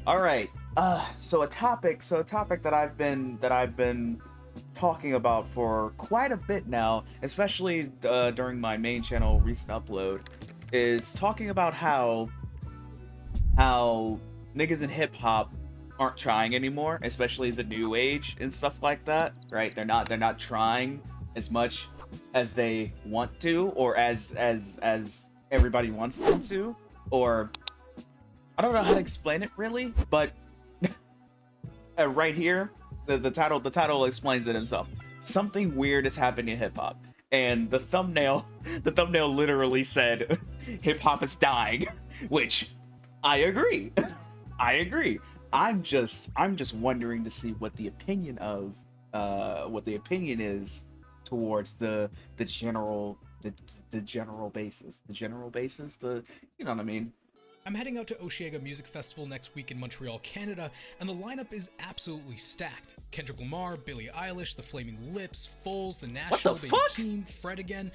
All right. So a topic that I've been talking about for quite a bit now, especially during my main channel recent upload, is talking about how niggas in hip hop aren't trying anymore, especially the new age and stuff like that, right? They're not trying as much as they want to, or as everybody wants them to, or I don't know how to explain it really, but right here, the title explains it himself. Something weird is happening in hip hop, and the thumbnail literally said, "Hip hop is dying," which I agree. I agree. I'm just wondering to see what the opinion is towards the general basis, the you know what I mean. I'm heading out to Osheaga Music Festival next week in Montreal, Canada, and the lineup is absolutely stacked. Kendrick Lamar, Billie Eilish, The Flaming Lips, Foles, The National, the Baby fuck? Keem, Fred again.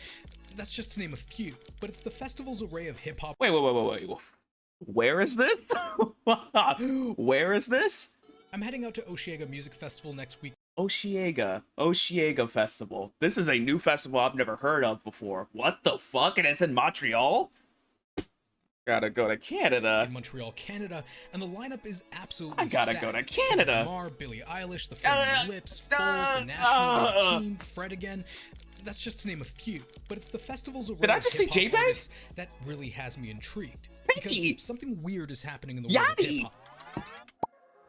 That's just to name a few, but it's the festival's array of hip-hop. Wait. Where is this? Where is this? I'm heading out to Osheaga Music Festival next week. Osheaga Festival. This is a new festival I've never heard of before. What the fuck? And it's in Montreal? Gotta go to Canada. In Montreal, Canada, and the lineup is absolutely I gotta stacked. go to Canada. Kendrick Lamar, Billie Eilish, The Flaming Lips, Foles, The National, Baby Keem, Fred again. That's just to name a few, but it's the festival's array Did I of just see hip-hop JPEG? artists that really has me intrigued. Pinky! Because something weird is happening in the world of Yachty! hip-hop.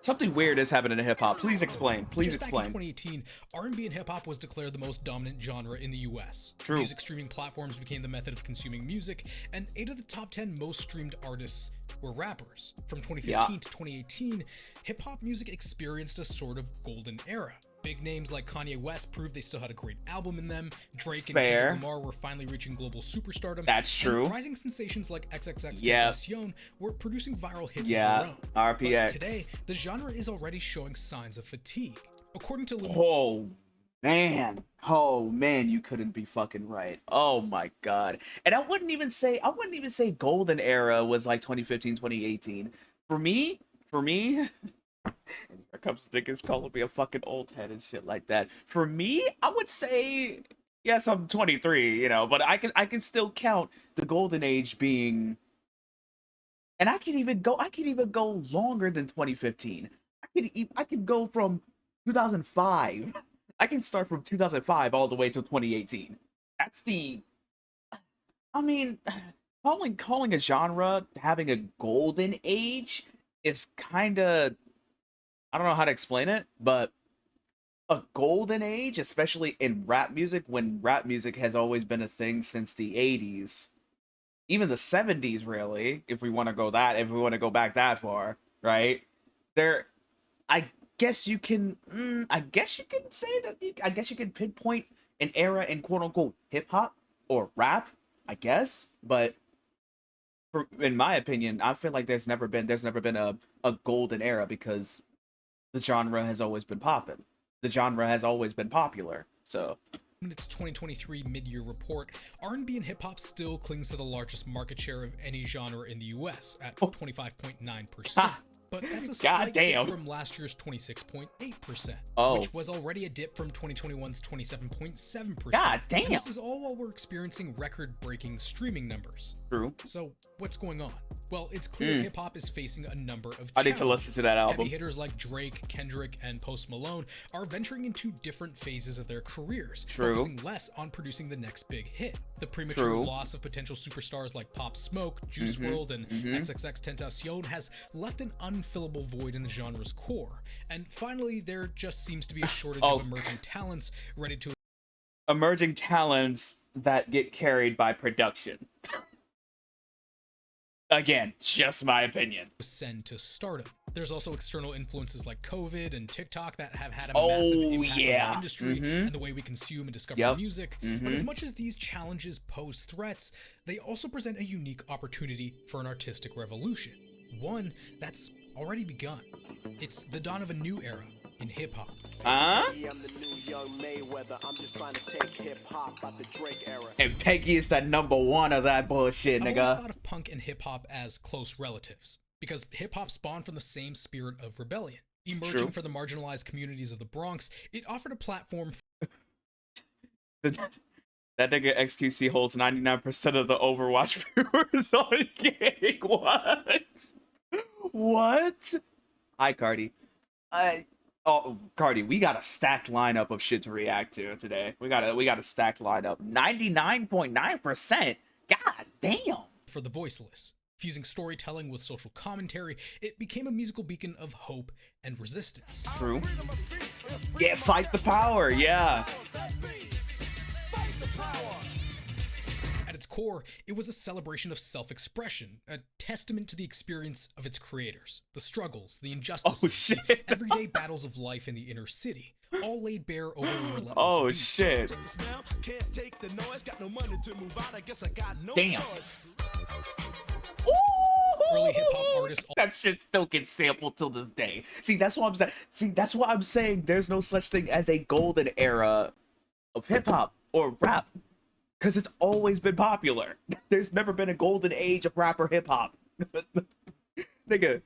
Something weird is happening in hip hop. Please explain. Please Just back in explain. 2018, R&B and hip-hop was declared the most dominant genre in the US. True. Music streaming platforms became the method of consuming music, and 8 of the top 10 most streamed artists were rappers. From 2015 to 2018, hip-hop music experienced a sort of golden era. Big names like Kanye West proved they still had a great album in them. Drake and Fair. Kendrick Lamar were finally reaching global superstardom. That's true. And rising sensations like XXX Yep. Tentacion were producing viral hits Yeah, of their own. RPX. But today, the genre is already showing signs of fatigue. According to Oh man, you couldn't be fucking right. Oh my god. And I wouldn't even say golden era was like 2015, 2018. For me, and here comes niggas calling me a fucking old head and shit like that. For me, I would say yes, I'm 23, but I can still count the golden age being, and I could even go longer than 2015. I could go from 2005. I can start from 2005 all the way to 2018. That's I mean, calling a genre having a golden age is kind of, I don't know how to explain it, but a golden age, especially in rap music, when rap music has always been a thing since the 80s, even the 70s, really, if we want to go back that far, right? There, I guess you can, say that, I guess you can pinpoint an era in quote unquote hip hop or rap, I guess, but in my opinion, I feel like there's never been a golden era because the genre has always been popping. The genre has always been popular. So in its 2023 mid-year report, R&B and hip-hop still clings to the largest market share of any genre in the US at 25.9%. But that's a slight dip from last year's 26.8%, which was already a dip from 2021's 27.7%. God damn. And this is all while we're experiencing record-breaking streaming numbers. True. So what's going on? Well, it's clear hip-hop is facing a number of challenges. I need to listen to that album. Heavy hitters like Drake, Kendrick, and Post Malone are venturing into different phases of their careers, focusing less on producing the next big hit. The premature loss of potential superstars like Pop Smoke, Juice WRLD, and XXX Tentacion has left an unfillable void in the genre's core. And finally, there just seems to be a shortage of emerging talents ready to emerging talents that get carried by production. Again, just my opinion. ascend to stardom. There's also external influences like COVID and TikTok that have had a massive impact on the industry and the way we consume and discover music. But as much as these challenges pose threats, they also present a unique opportunity for an artistic revolution. One that's already begun. It's the dawn of a new era in hip-hop. Huh? I'm the new young Mayweather. I'm just trying to take hip-hop out the Drake era. And Peggy is that number one of that bullshit, I've nigga. always thought of punk and hip-hop as close relatives. because hip-hop spawned from the same spirit of rebellion. Emerging from the marginalized communities of the Bronx, it offered a platform. That nigga XQC holds 99% of the Overwatch viewers on Gang. What? What? Hi, Cardi. Oh, Cardi, we got a stacked lineup of shit to react to today. We got a stacked lineup. 99.9%. God damn. For the voiceless. Fusing storytelling with social commentary, it became a musical beacon of hope and resistance. True. Yeah, fight the power. Yeah. At its core, it was a celebration of self-expression, a testament to the experience of its creators, the struggles, the injustices, the everyday battles of life in the inner city, all laid bare over a relentless beat. Shit. Damn. Early hip-hop artists. That shit still gets sampled till this day. See, that's what I'm saying. That's why I'm saying there's no such thing as a golden era of hip-hop or rap. Because it's always been popular. There's never been a golden age of rap or hip-hop. Nigga.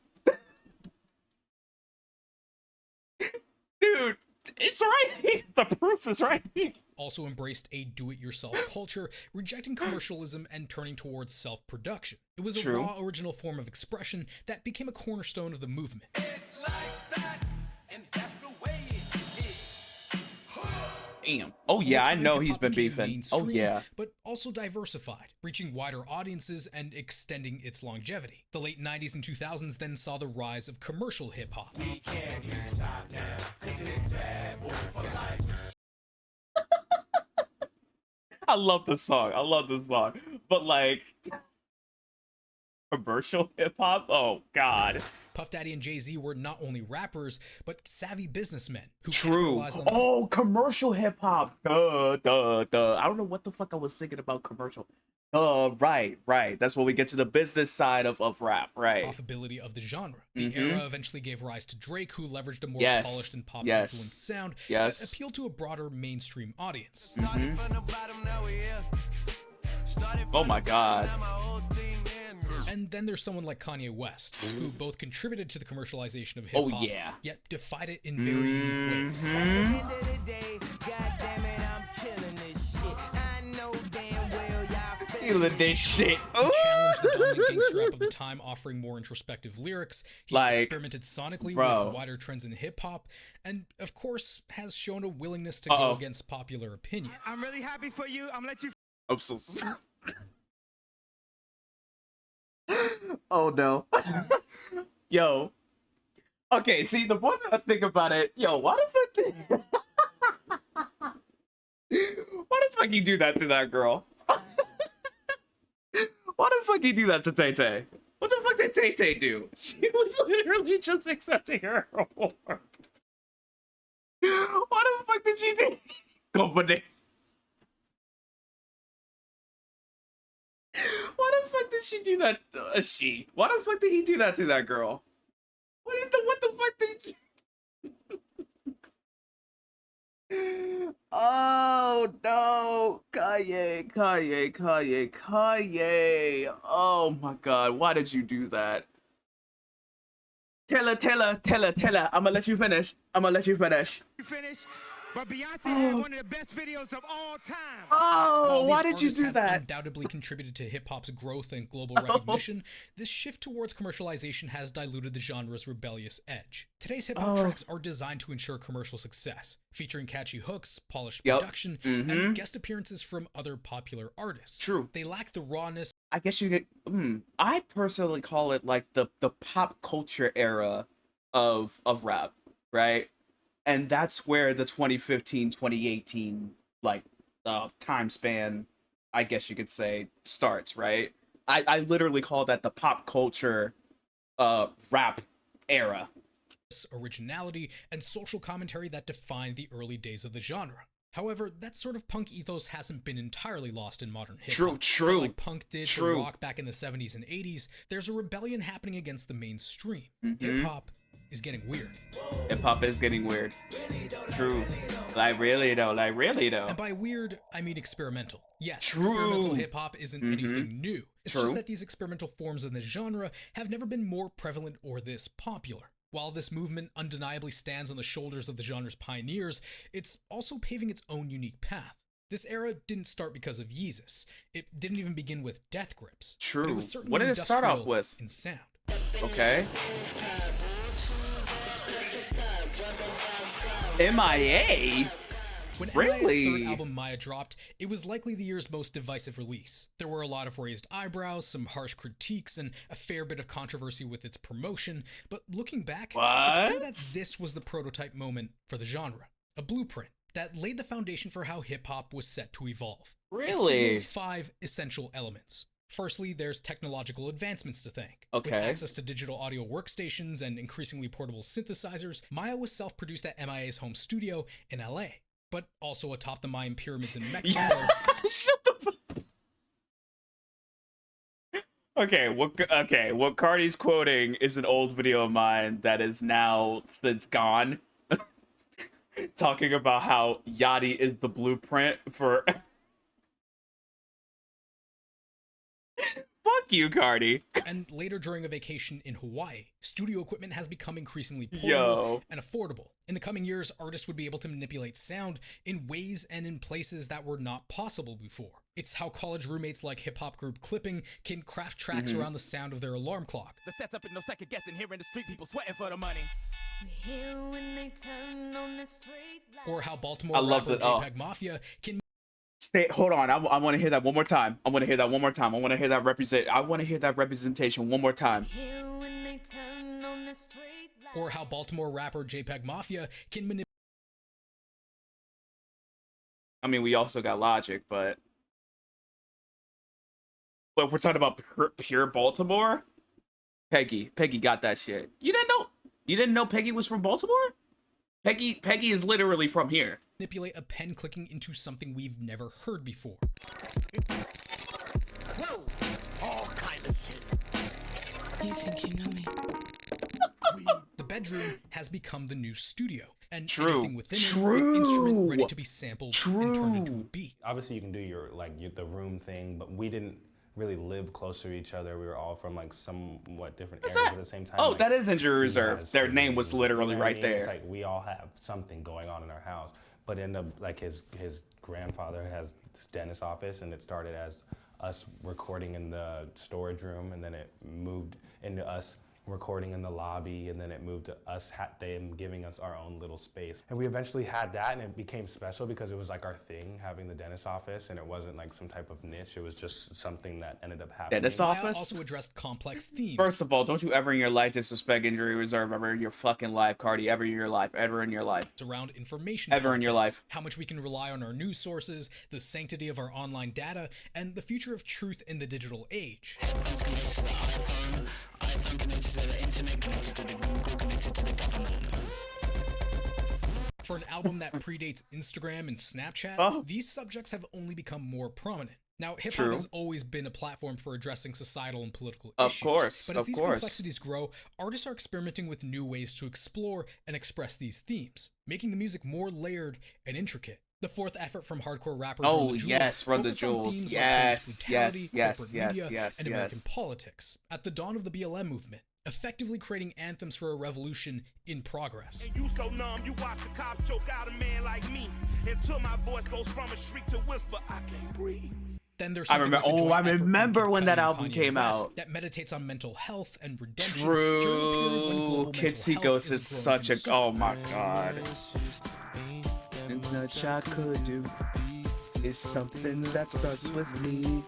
Dude, it's right here. The proof is right here. Also embraced a do-it-yourself culture, rejecting commercialism and turning towards self-production. It was a raw, original form of expression that became a cornerstone of the movement. It's like that, and that's the way it is. Damn. Oh yeah, I know he's been beefing. Oh yeah. But also diversified, reaching wider audiences and extending its longevity. The late 90s and 2000s then saw the rise of commercial hip-hop. We can't stop now, 'cause it's bad boy for life. I love this song. But like commercial hip hop? Oh god. Puff Daddy and Jay-Z were not only rappers, but savvy businessmen who True. capitalized on Oh, commercial hip hop. Duh. I don't know what the fuck I was thinking about commercial. Right. That's when we get to the business side of rap, right? profitability of the genre. The era eventually gave rise to Drake, who leveraged a more polished and pop influenced sound that appealed to a broader mainstream audience. Oh my god. And then there's someone like Kanye West, who both contributed to the commercialization of hip-hop, yet defied it in very unique ways. Feeling this shit. He challenged the dominant gangster rap of the time, offering more introspective lyrics. He experimented sonically with wider trends in hip-hop, and of course has shown a willingness to go against popular opinion. I'm really happy for you. I'm gonna let you. I'm so sorry. Oh no. Yo. Okay, see, the more that I think about it, yo, why the fuck you do that to that girl? Why the fuck you do that to Tay Tay? What the fuck did Tay Tay do? She was literally just accepting her award. Why the fuck did she do? Company. Why the fuck did she do that? Why the fuck did he do that to that girl? What the fuck did Oh no, Kanye. Oh my god, why did you do that? Tell her. I'ma let you finish. You finish. But Beyonce had one of the best videos of all time. Oh, why did you artists do have that? Undoubtedly contributed to hip-hop's growth and global recognition, this shift towards commercialization has diluted the genre's rebellious edge. Today's hip-hop tracks are designed to ensure commercial success, featuring catchy hooks, polished production, and guest appearances from other popular artists. True. They lack the rawness. I guess you could. I personally call it like the pop culture era of rap, right? And that's where the 2015, 2018 like time span, I guess you could say, starts, right? I literally call that the pop culture rap era. Originality and social commentary that defined the early days of the genre. However, that sort of punk ethos hasn't been entirely lost in modern hip-hop. True. Like punk did for rock back in the 70s and 80s, there's a rebellion happening against the mainstream. Hip-hop is getting weird. Hip hop is getting weird. True. Like really though. Like really though. And by weird, I mean experimental. Yes, True. experimental hip hop isn't anything new. It's True. just that these experimental forms in the genre have never been more prevalent or this popular. While this movement undeniably stands on the shoulders of the genre's pioneers, it's also paving its own unique path. This era didn't start because of Yeezus. It didn't even begin with Death Grips. True. But it was certainly What did it start off industrial with? in sound. Okay. MIA? When Really? MIA's third album Maya dropped, it was likely the year's most divisive release. There were a lot of raised eyebrows, some harsh critiques, and a fair bit of controversy with its promotion, but looking back, it's clear that this was the prototype moment for the genre. A blueprint that laid the foundation for how hip-hop was set to evolve. Really? It signaled 5 essential elements. Firstly, there's technological advancements to thank. Okay. With access to digital audio workstations and increasingly portable synthesizers, Maya was self-produced at MIA's home studio in LA, but also atop the Mayan pyramids in Mexico. Shut the fuck. Okay, what Cardi's quoting is an old video of mine that is now since gone. Talking about how Yachty is the blueprint for fuck you, Cardi. And later during a vacation in Hawaii, studio equipment has become increasingly portable and affordable. In the coming years, artists would be able to manipulate sound in ways and in places that were not possible before. It's how college roommates like hip-hop group Clipping can craft tracks around the sound of their alarm clock. The sets up in no second guessing, here in the street, people sweating for the money. Or how Baltimore I love rapper that. Oh. JPEG Mafia can Hold on, I want to hear that one more time. I want to hear that one more time. I want to hear that representation one more time. Or how Baltimore rapper JPEG Mafia can manipulate. I mean, we also got Logic, but if we're talking about pure Baltimore, Peggy got that shit. You didn't know Peggy was from Baltimore? Peggy is literally from here. Manipulate a pen clicking into something we've never heard before. Whoa, all kind of shit. You think you know me? The bedroom has become the new studio, and True. anything within True. it, an instrument ready to be sampled and turned into a beat. Obviously, you can do your the room thing, but we didn't really live close to each other. We were all from like somewhat different areas that? at the same time. Oh, like, that is Injury he Reserve. has Their name was siblings, literally you know what I right mean? there. It's like we all have something going on in our house. But end up like his grandfather has this dentist office, and it started as us recording in the storage room, and then it moved into us recording in the lobby, and then it moved to us them giving us our own little space. And we eventually had that, and it became special because it was like our thing, having the dentist office, and it wasn't like some type of niche. It was just something that ended up happening. Dentist Maya office? also addressed complex themes. First of all, don't you ever in your life disrespect Injury Reserve ever in your fucking life, Cardi. Ever in your life. Around information Ever in your politics, life. how much we can rely on our news sources, the sanctity of our online data, and the future of truth in the digital age. For an album that predates Instagram and Snapchat, these subjects have only become more prominent. Now, hip-hop has always been a platform for addressing societal and political issues. But as these complexities grow, artists are experimenting with new ways to explore and express these themes, making the music more layered and intricate. The fourth effort from hardcore rappers Run the Jewels Run the focused on Jewels. themes Yes, like police brutality, yes, corporate yes, media, yes, and yes. American politics. At the dawn of the BLM movement, effectively creating anthems for a revolution in progress. And you so numb, you watch the cops choke out a man like me. Until my voice goes from a shriek to whisper, I can't breathe. Then there's I something remember. like the Oh, joint I effort from remember Kid when Cudi that and album Kanye came West out. that meditates on mental health and redemption during a period when global True. mental Kids health Ghost is a is growing such a. concern. Oh my god. And that I could do is something that starts with me.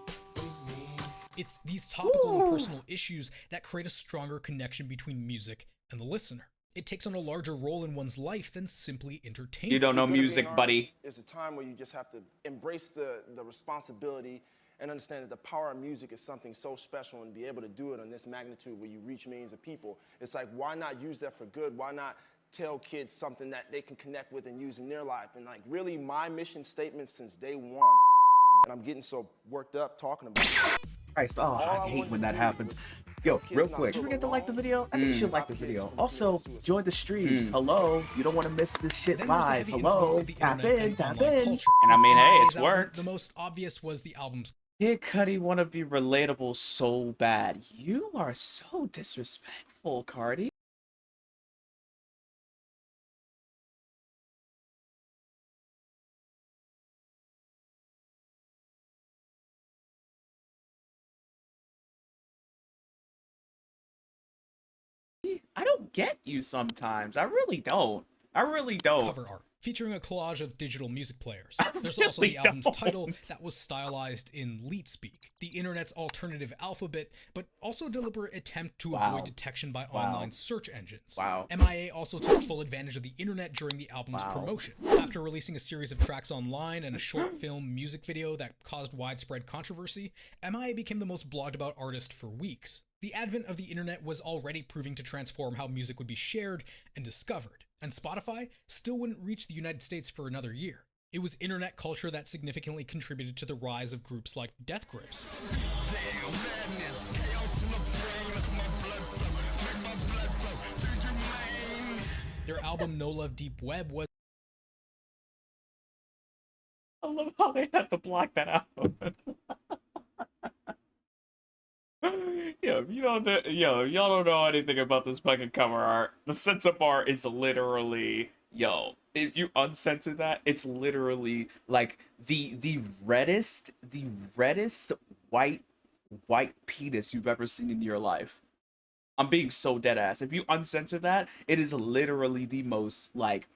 It's these topical and personal issues that create a stronger connection between music and the listener. It takes on a larger role in one's life than simply entertainment. You don't know Good at being music, an buddy. artist is a time where you just have to embrace the responsibility and understand that the power of music is something so special, and be able to do it on this magnitude where you reach millions of people. It's like, why not use that for good? Why not tell kids something that they can connect with and use in their life? And like, really, my mission statement since day one, and I'm getting so worked up talking about it. Christ, oh, I hate when that happens. Yo, Kids real not quick, did you feel forget to like the alone. video? I think you should like the video. Also, join the streams. Hello, you don't want to miss this shit Then there's the live. heavy Hello, influence of the tap internet in, and tap online in. culture. And I mean, hey, MIA's it's album, worked. The most obvious was the album's Kid Cudi want to be relatable so bad. You are so disrespectful, Cardi. I don't get you sometimes. I really don't. I really don't. cover art, featuring a collage of digital music players. There's really also the album's don't. title that was stylized in leet speak, the internet's alternative alphabet, but also a deliberate attempt to Wow. avoid detection by online search engines. Wow. MIA also took full advantage of the internet during the album's Wow. promotion. After releasing a series of tracks online and a short film music video that caused widespread controversy, MIA became the most blogged about artist for weeks. The advent of the internet was already proving to transform how music would be shared and discovered, and Spotify still wouldn't reach the United States for another year. It was internet culture that significantly contributed to the rise of groups like Death Grips. Their album No Love Deep Web was I love how they had to block that out. Yo, y'all don't know anything about this fucking cover art. The censor bar is literally, if you uncensor that, it's literally like the reddest white penis you've ever seen in your life. I'm being so dead ass. If you uncensor that, it is literally the most like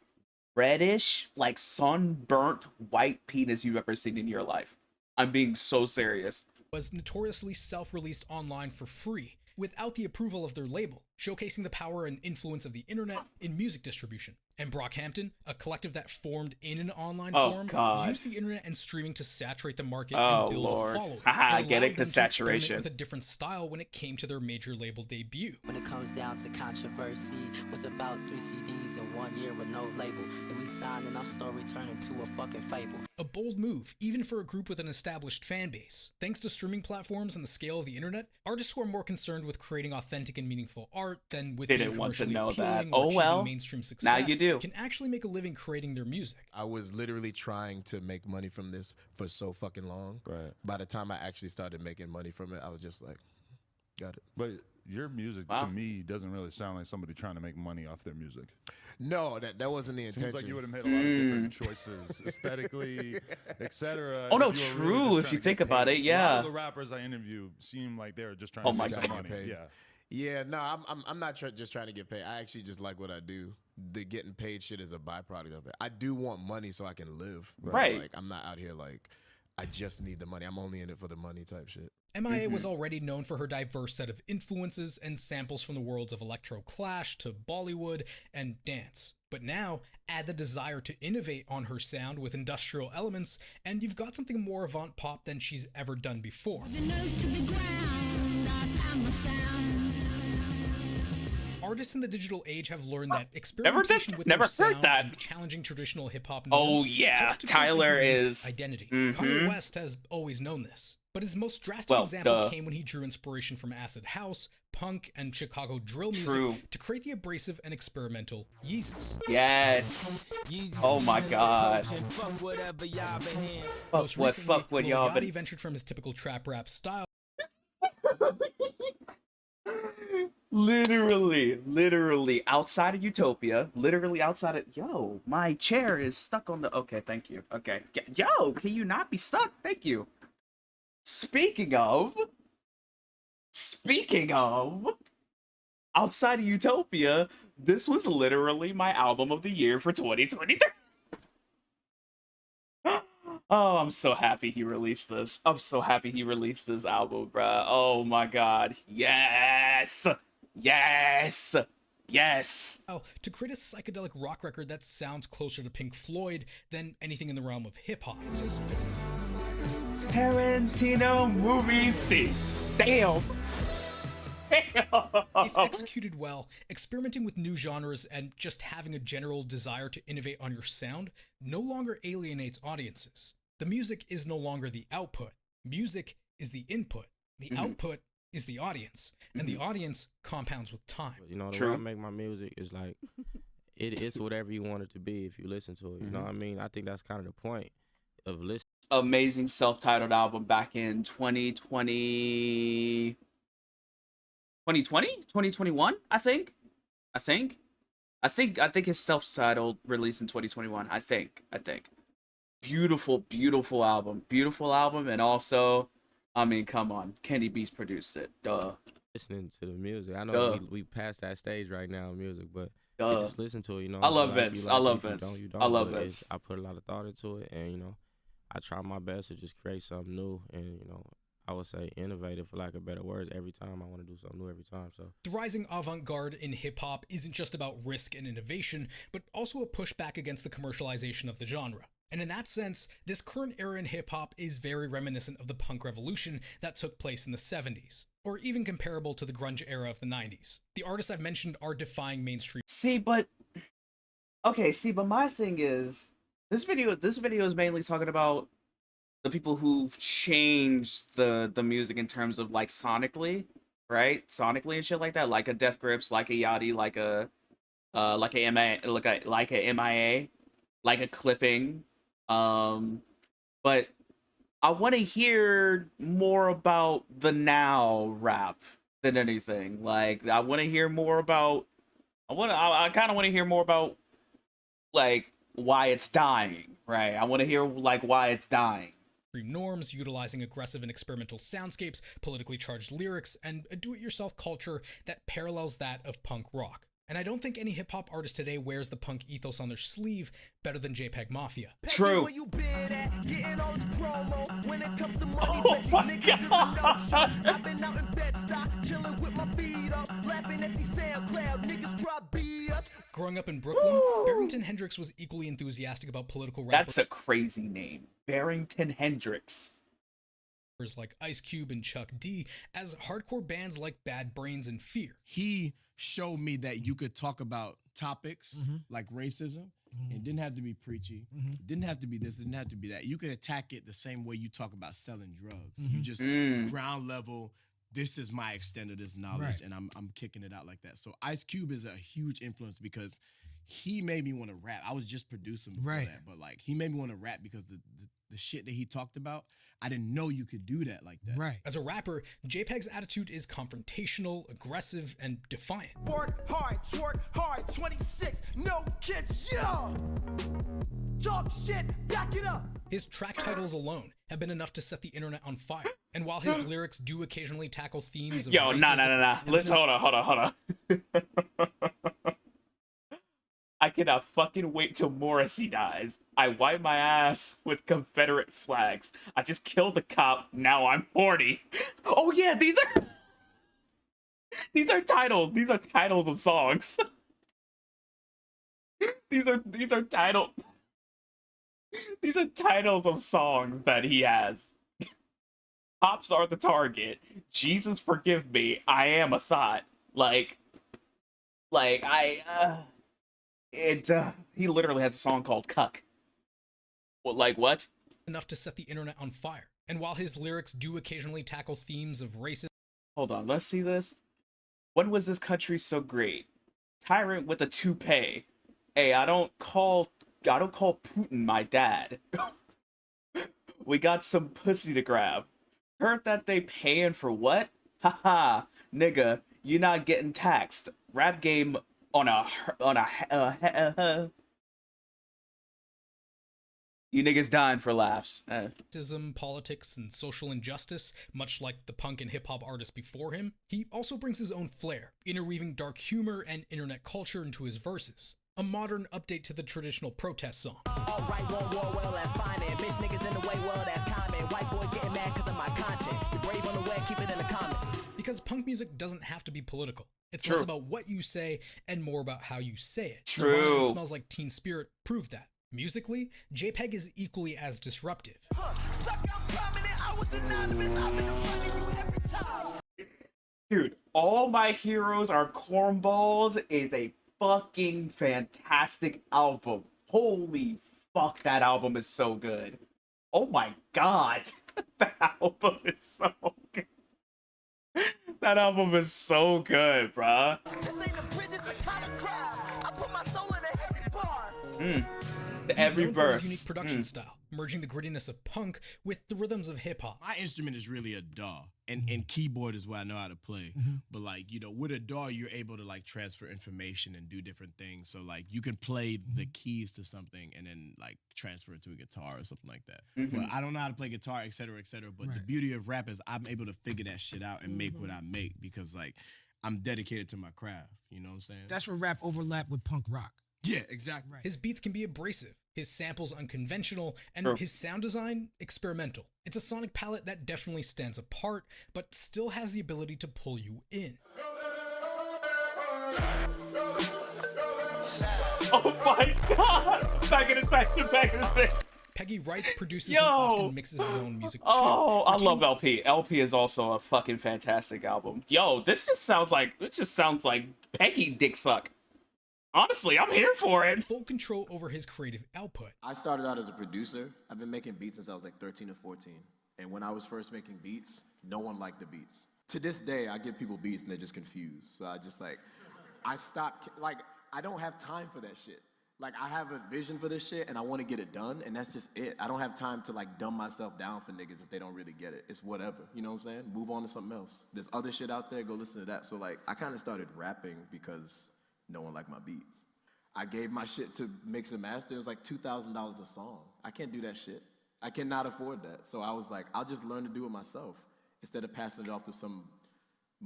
reddish, like sunburnt white penis you've ever seen in your life. I'm being so serious. Was notoriously self-released online for free, without the approval of their label, showcasing the power and influence of the internet in music distribution. And Brockhampton, a collective that formed in an online form, used the internet and streaming to saturate the market and build a following. Haha, I It get allowed it, them the to experiment saturation. with a different style when it came to their major label debut. When it comes down to controversy, was about 3 CDs in 1 year with no label. And we signed and our story turned into a fucking fable. A bold move, even for a group with an established fan base. Thanks to streaming platforms and the scale of the internet, artists who are more concerned with creating authentic and meaningful art than with Didn't being want to commercially know appealing that. or Oh achieving well. mainstream success, Now you do. can actually make a living creating their music. I was literally trying to make money from this for so fucking long. Right. By the time I actually started making money from it, I was just like, got it. But your music Wow. to me doesn't really sound like somebody trying to make money off their music. No, that wasn't the intention. Seems like you would have made a lot of different choices aesthetically, etc. Oh, no, true, if you think about it, A lot yeah. of the rappers I interview seem like they're just trying Oh to my make some God. money. Paid. Yeah. Yeah, no, I'm not just trying to get paid. I actually just like what I do. The getting paid shit is a byproduct of it. I do want money so I can live. but, Right. Like I'm not out here like I just need the money. I'm only in it for the money type shit. MIA was already known for her diverse set of influences and samples from the worlds of electro clash to Bollywood and dance. But now, add the desire to innovate on her sound with industrial elements, and you've got something more avant pop than she's ever done before. Artists in the digital age have learned that experimentation with never their heard sound that. and challenging traditional hip-hop Oh, norms yeah, helps to create a Tyler unique is- identity. Mhm. Kanye West has always known this, but his most drastic Well, example duh. came when he drew inspiration from acid house, punk, and Chicago drill music True. to create the abrasive and experimental Yeezus. Yes. Oh my God. Fuck whatever y'all been hearing. Most what recently, fuck what Lil y'all Yachty been- ventured from his typical trap rap style Literally outside of Utopia, literally outside of, my chair is stuck on the, okay, thank you. Okay. Yo, can you not be stuck? Thank you. Speaking of, outside of Utopia, this was literally my album of the year for 2023. Oh, I'm so happy he released this. I'm so happy he released this album, bruh. Oh my God. Yes! Yes! Yes! to create a psychedelic rock record that sounds closer to Pink Floyd than anything in the realm of hip-hop. Tarantino movie scene. Damn! If executed well, experimenting with new genres and just having a general desire to innovate on your sound no longer alienates audiences. The music is no longer the output. Music is the input. The output is the audience, and the audience compounds with time. You know, the way I make my music is like, it's whatever you want it to be if you listen to it. You know what I mean? I think that's kind of the point of listening. Amazing self-titled album back in 2020, 2021, I think his self-titled released in 2021. I think. Beautiful album. And also, I mean, come on, Kenny Beast produced it. Duh. Listening to the music. I know we passed that stage right now in music, but just listen to it, you know. I love Vince. I love Vince. I love Vince. I put a lot of thought into it, and, you know, I try my best to just create something new, and, you know, I would say innovative, for lack of better words. Every time I want to do something new every time. So the rising avant-garde in hip-hop isn't just about risk and innovation, but also a pushback against the commercialization of the genre. And in that sense, this current era in hip-hop is very reminiscent of the punk revolution that took place in the 70s, or even comparable to the grunge era of the 90s. The artists I've mentioned are defying mainstream. But my thing is, this video is mainly talking about the people who've changed the music in terms of, like, sonically, right? Sonically and shit like that, like a Death Grips, like a Yachty, like a MIA, like a Clipping. But I want to hear more about the now rap than anything. Like, I want to hear more about. I kind of want to hear more about, like, why it's dying, right? I want to hear, like, why it's dying. Norms, utilizing aggressive and experimental soundscapes, politically charged lyrics, and a do-it-yourself culture that parallels that of punk rock. And I don't think any hip-hop artist today wears the punk ethos on their sleeve better than JPEG Mafia. True. Oh my God. I've been out in Bed-Stuy, chilling with my feet up, laughing at these SoundCloud niggas try beat us. Growing up in Brooklyn, Barrington Hendrix was equally enthusiastic about political rap. That's a crazy name. Barrington Hendrix. Like Ice Cube and Chuck D, as hardcore bands like Bad Brains and Fear. He showed me that you could talk about topics like racism. It didn't have to be preachy. It didn't have to be this. It didn't have to be that. You could attack it the same way you talk about selling drugs. You just ground level. This is my extent of this knowledge, and I'm kicking it out like that. So Ice Cube is a huge influence because he made me want to rap. I was just producing before that, but, like, he made me want to rap because the shit that he talked about, I didn't know you could do that like that. Right. As a rapper, JPEG's attitude is confrontational, aggressive, and defiant. Work hard, twerk hard, 26, no kids, yeah! Talk shit, back it up! His track titles alone have been enough to set the internet on fire. And while his lyrics do occasionally tackle themes of Nah. Let's hold on. I cannot fucking wait till Morrissey dies. I wipe my ass with Confederate flags. I just killed a cop. Now I'm horny. Oh yeah, these are titles. These are titles of songs. These are titles of songs that he has. Cops are the target. Jesus forgive me. I am a thought. He literally has a song called Cuck. Well, like what? Enough to set the internet on fire. And while his lyrics do occasionally tackle themes of racism. Hold on, let's see this. When was this country so great? Tyrant with a toupee. Hey, I don't call Putin my dad. We got some pussy to grab. Heard that they paying for what? Haha, nigga, you not getting taxed. Rap game on a you niggas dying for laughs. Racism, politics, and social injustice, much like the punk and hip-hop artists before him, he also brings his own flair, interweaving dark humor and internet culture into his verses. A modern update to the traditional protest song. Alright, one war, well, that's fine. And bitch niggas in the way, well, that's common. White boys getting mad because of my content. You're brave on the web, keep it in the comments. Because punk music doesn't have to be political. It's less about what you say and more about how you say it. True. It Smells Like Teen Spirit proved that. Musically, JPEG is equally as disruptive. Dude, All My Heroes Are Cornballs is a fucking fantastic album. Holy fuck, that album is so good. Oh my god. That album is so good. That album is so good, bruh. This ain't a bridge, it's a kind of crowd. I put my soul in a heavy bar. Every known for his verse. unique production style, merging the grittiness of punk with the rhythms of hip hop. My instrument is really a DAW, and keyboard is what I know how to play. But like, you know, with a DAW, you're able to like transfer information and do different things. So like, you can play the keys to something and then like transfer it to a guitar or something like that. But I don't know how to play guitar, et cetera, et cetera. But the beauty of rap is I'm able to figure that shit out and make what I make because like I'm dedicated to my craft. You know what I'm saying? That's where rap overlap with punk rock. Yeah, exactly. His beats can be abrasive, his samples unconventional, and True. his sound design experimental. It's a sonic palette that definitely stands apart, but still has the ability to pull you in. Oh my god! Back in his back. Peggy writes, produces, Yo! and often mixes his own music too. Oh, I retaining love LP. LP is also a fucking fantastic album. Yo, this just sounds like Peggy dick suck. Honestly, I'm here for it. full control over his creative output. I started out as a producer. I've been making beats since I was like 13 or 14. And when I was first making beats, no one liked the beats. To this day, I give people beats and they're just confused. So I just like, I stopped, like, I don't have time for that shit. Like, I have a vision for this shit and I want to get it done, and that's just it. I don't have time to like dumb myself down for niggas if they don't really get it. It's whatever, you know what I'm saying? Move on to something else. There's other shit out there, go listen to that. So like, I kind of started rapping because no one liked my beats. I gave my shit to mix and master. It was like $2,000 a song. I can't do that shit. I cannot afford that. So I was like, I'll just learn to do it myself instead of passing it off to some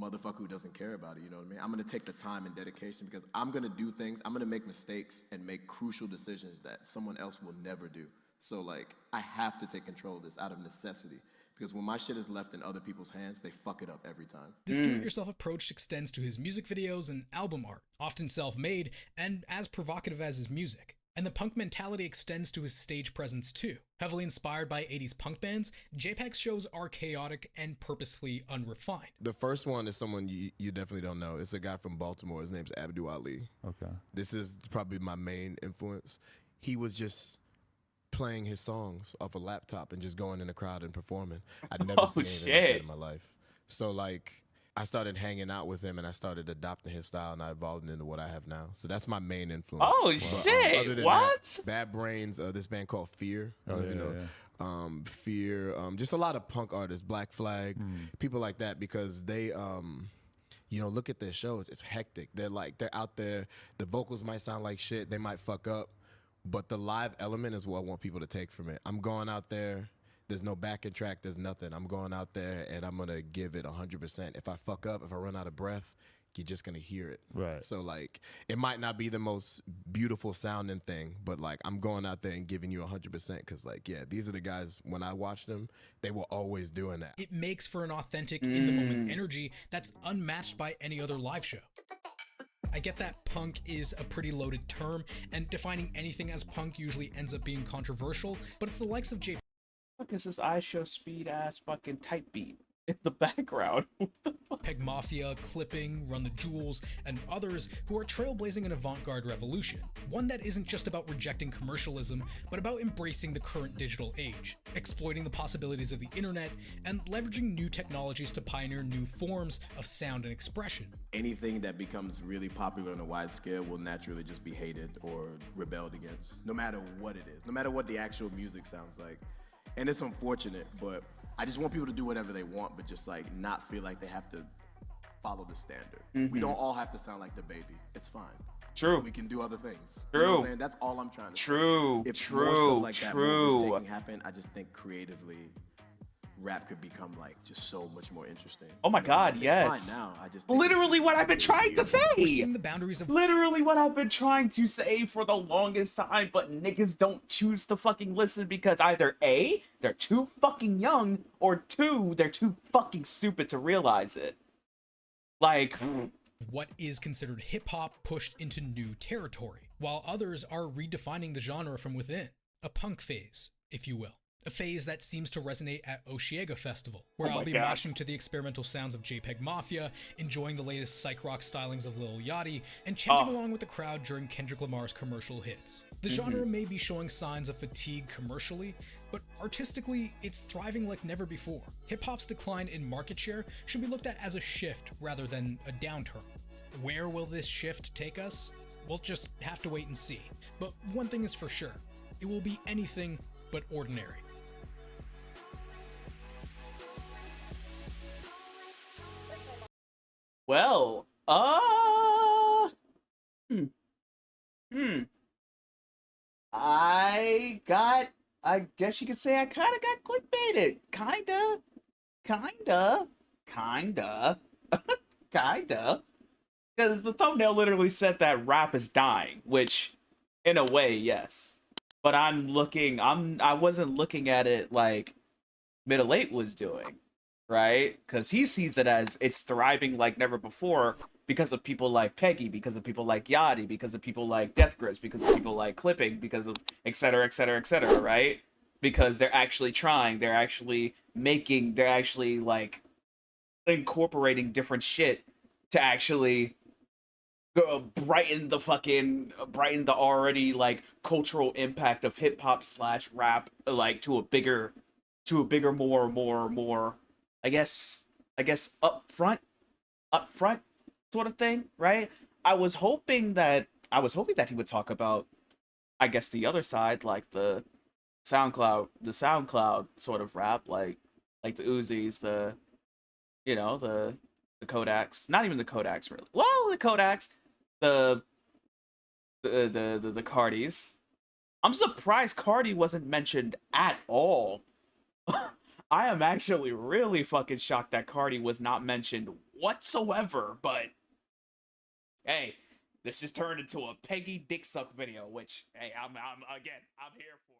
motherfucker who doesn't care about it, you know what I mean? I'm gonna take the time and dedication because I'm gonna do things, I'm gonna make mistakes and make crucial decisions that someone else will never do. So like, I have to take control of this out of necessity. Because when my shit is left in other people's hands, they fuck it up every time. This do-it-yourself approach extends to his music videos and album art, often self-made and as provocative as his music. And the punk mentality extends to his stage presence too. Heavily inspired by 80s punk bands, JPEG's shows are chaotic and purposefully unrefined. The first one is someone you definitely don't know. It's a guy from Baltimore. His name's Abdul Ali. Okay. This is probably my main influence. He was just playing his songs off a laptop and just going in the crowd and performing. I'd never seen anything like that in my life. So like, I started hanging out with him and I started adopting his style and I evolved into what I have now. So that's my main influence. Oh But, shit! other than What? that, Bad Brains, this band called Fear. I don't know if you know. Fear, just a lot of punk artists, Black Flag, people like that, because they you know, look at their shows. It's hectic. They're out there. The vocals might sound like shit. They might fuck up. But the live element is what I want people to take from it. I'm going out there. There's no backing track. There's nothing. I'm going out there and I'm going to give it 100%. If I fuck up, if I run out of breath, you're just going to hear it. Right. So, like, it might not be the most beautiful sounding thing, but, like, I'm going out there and giving you 100% because, like, yeah, these are the guys, when I watch them, they were always doing that. It makes for an authentic, in-the-moment energy that's unmatched by any other live show. I get that punk is a pretty loaded term, and defining anything as punk usually ends up being controversial, but it's the likes of J. Fuck is this I show speed ass fucking type beat in the background? Peg Mafia, Clipping, Run the Jewels, and others who are trailblazing an avant-garde revolution. One that isn't just about rejecting commercialism, but about embracing the current digital age, exploiting the possibilities of the internet, and leveraging new technologies to pioneer new forms of sound and expression. Anything that becomes really popular on a wide scale will naturally just be hated or rebelled against, no matter what it is, no matter what the actual music sounds like. And it's unfortunate, but I just want people to do whatever they want, but just like not feel like they have to follow the standard. We don't all have to sound like the baby. It's fine. True. We can do other things. True. You know what I'm saying? That's all I'm trying to say. If more stuff like that, more risk-taking happen, I just think creatively, rap could become like just so much more interesting. Oh my god, It's yes. fine now. I just think Literally what I've been trying to say. Pushing the boundaries of Literally what I've been trying to say for the longest time, but niggas don't choose to fucking listen because either A, they're too fucking young, or 2, they're too fucking stupid to realize it. Like, what is considered hip-hop pushed into new territory, while others are redefining the genre from within. A punk phase, if you will. a phase that seems to resonate at Osheaga Festival, where Oh I'll my be God. mashing to the experimental sounds of JPEG Mafia, enjoying the latest psych rock stylings of Lil Yachty, and chanting along with the crowd during Kendrick Lamar's commercial hits. The genre may be showing signs of fatigue commercially, but artistically, it's thriving like never before. Hip-hop's decline in market share should be looked at as a shift rather than a downturn. Where will this shift take us? We'll just have to wait and see. But one thing is for sure, it will be anything but ordinary. Well, I guess you could say I kind of got clickbaited. Kinda. Because the thumbnail literally said that rap is dying, which, in a way, yes. But I wasn't looking at it like Middle Eight was doing, right? Because he sees it as it's thriving like never before because of people like Peggy, because of people like Yachty, because of people like Death Grips, because of people like Clipping, because of et cetera, right? Because they're actually trying, they're actually like incorporating different shit to actually brighten the already like cultural impact of hip hop / rap like to a bigger more I guess upfront sort of thing, right? I was hoping that he would talk about, I guess, the other side, like the SoundCloud sort of rap, like the Uzis, the Kodaks, not even the Kodaks really. Well, the Kodaks, the Cardis. I'm surprised Cardi wasn't mentioned at all. I am actually really fucking shocked that Cardi was not mentioned whatsoever, but hey, this just turned into a Peggy dick suck video, which, hey, I'm here for it.